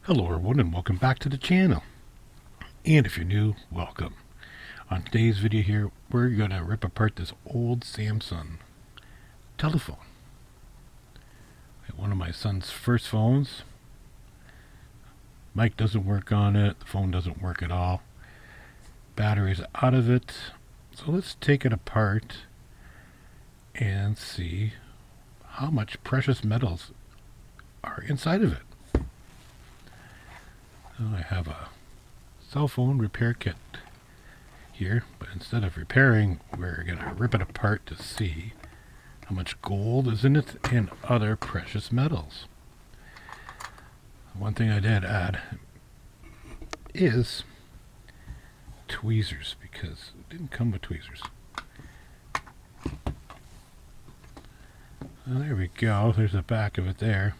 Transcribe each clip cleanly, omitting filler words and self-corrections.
Hello everyone and welcome back to the channel. And if you're new, welcome. On today's video here, we're going to rip apart this old Samsung telephone. One of my son's first phones. Mic doesn't work on it, the phone doesn't work at all. Battery's out of it. So let's take it apart and see how much precious metals are inside of it. I have a cell phone repair kit here, but instead of repairing, we're going to rip it apart to see how much gold is in it and other precious metals. One thing I did add is tweezers, because it didn't come with tweezers. Well, there we go. There's the back of it there.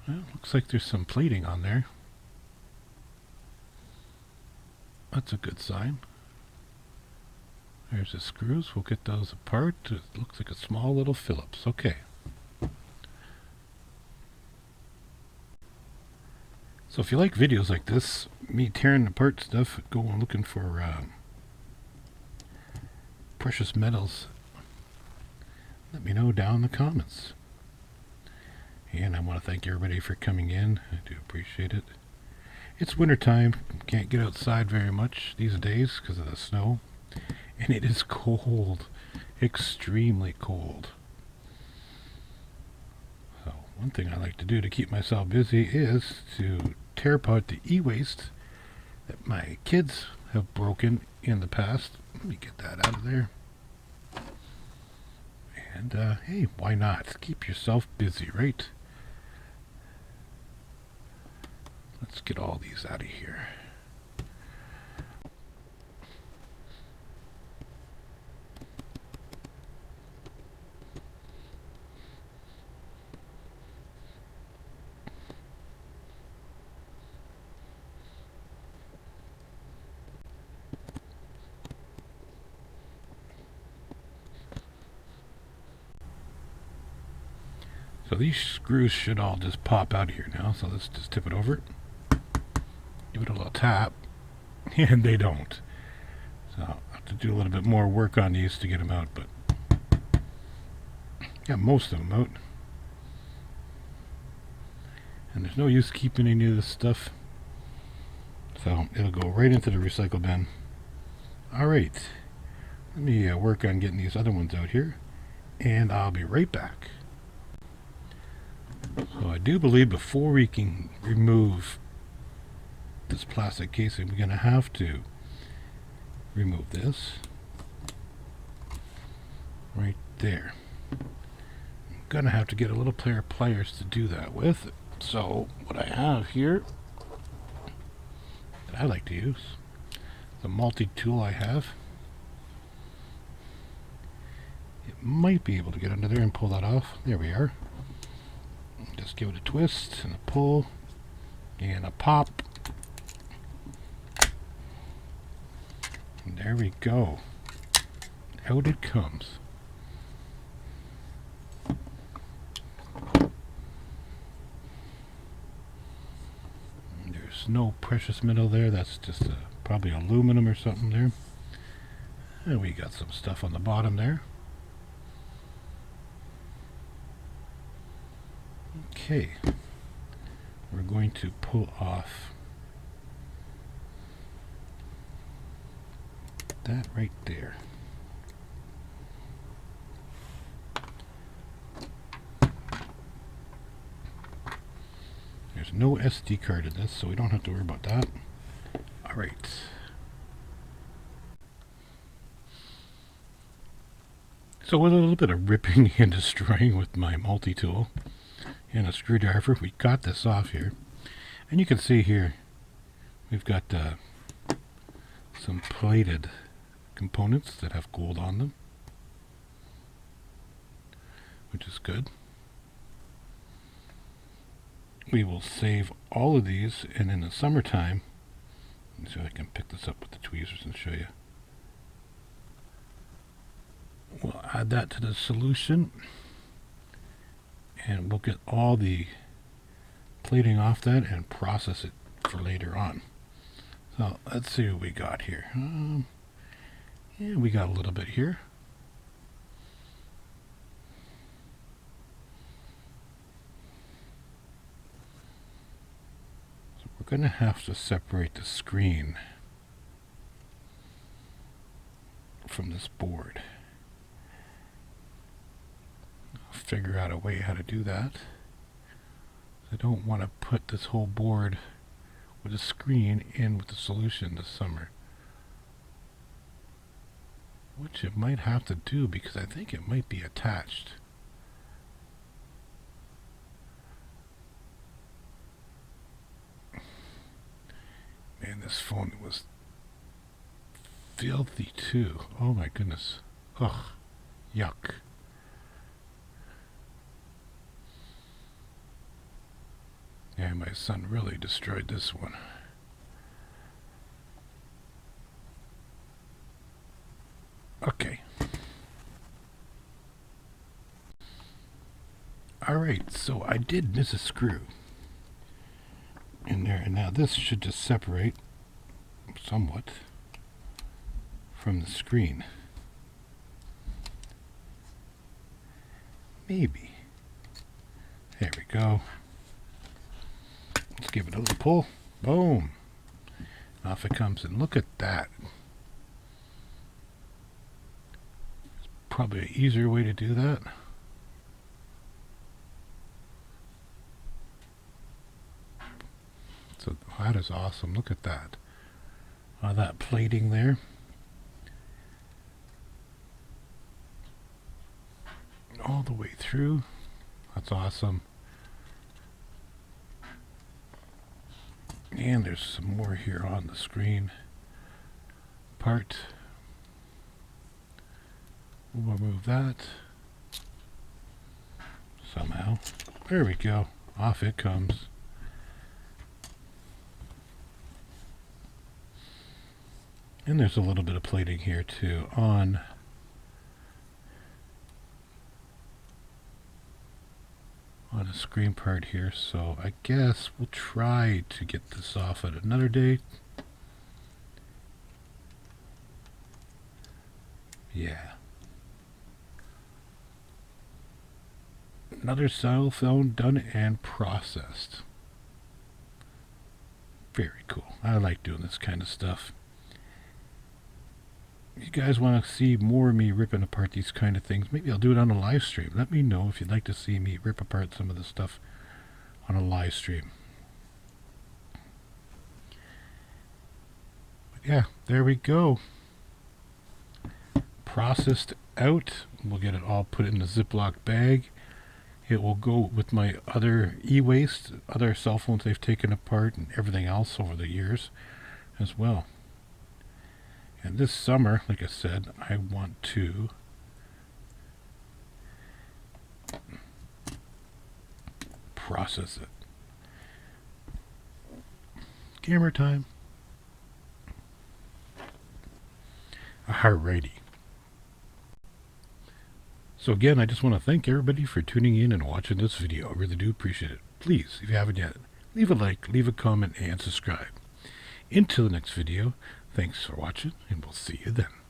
Well, looks like there's some plating on there. That's a good sign. There's the screws. We'll get those apart. It looks like a small little Phillips. Okay. So if you like videos like this, me tearing apart stuff, going looking for precious metals, let me know down in the comments. And I want to thank everybody for coming in. I do appreciate it. It's winter time. Can't get outside very much these days because of the snow. And it is cold. Extremely cold. So one thing I like to do to keep myself busy is to tear apart the e-waste that my kids have broken in the past. Let me get that out of there. And hey, why not? Keep yourself busy, right? Let's get all these out of here. So these screws should all just pop out of here now. So let's just tip it over. Give it a little tap. And they don't. So I'll have to do a little bit more work on these to get them out. But got most of them out. And there's no use keeping any of this stuff. So it'll go right into the recycle bin. Alright. Let me work on getting these other ones out here. And I'll be right back. So I do believe before we can remove this plastic casing, we're going to have to remove this right there. I'm going to have to get a little pair of pliers to do that with. So what I have here that I like to use, the multi-tool I have, it might be able to get under there and pull that off. There we are. Just give it a twist and a pull and a pop. And there we go. Out it comes. And there's no precious metal there. That's just probably aluminum or something there. And we got some stuff on the bottom there. Okay, we're going to pull off that right there. There's no SD card in this, so we don't have to worry about that. Alright. So with a little bit of ripping and destroying with my multi-tool and a screwdriver, we got this off here. And you can see here we've got some plated components that have gold on them, which is good. We will save all of these, and in the summertime, let me see if I can pick this up with the tweezers and show you. We'll add that to the solution, and we'll get all the plating off that and process it for later on. So let's see what we got here. Yeah, we got a little bit here. So we're going to have to separate the screen from this board. I'll figure out a way how to do that. I don't want to put this whole board with a screen in with the solution this summer, which it might have to do because I think it might be attached. Man, this phone was filthy too. Oh my goodness. Ugh. Yuck. Yeah, my son really destroyed this one. Okay. Alright, so I did miss a screw in there, and now this should just separate somewhat from the screen. Maybe. There we go. Let's give it a little pull. Boom. Off it comes, and look at that. There's probably an easier way to do that. So that is awesome. Look at that. That plating there. All the way through. That's awesome. And there's some more here on the screen part. We'll remove that somehow. There we go. Off it comes. And there's a little bit of plating here too on a screen part here, so I guess we'll try to get this off at another day. Yeah. Another cell phone done and processed. Very cool. I like doing this kind of stuff. If you guys want to see more of me ripping apart these kind of things, maybe I'll do it on a live stream. Let me know if you'd like to see me rip apart some of the stuff on a live stream. But yeah, there we go. Processed out. We'll get it all put in a Ziploc bag. It will go with my other e-waste, other cell phones they've taken apart, and everything else over the years as well. And this summer, like I said, I want to process it. Camera time. Alrighty. So again, I just want to thank everybody for tuning in and watching this video. I really do appreciate it. Please, if you haven't yet, leave a like, leave a comment, and subscribe. Until the next video, thanks for watching, and we'll see you then.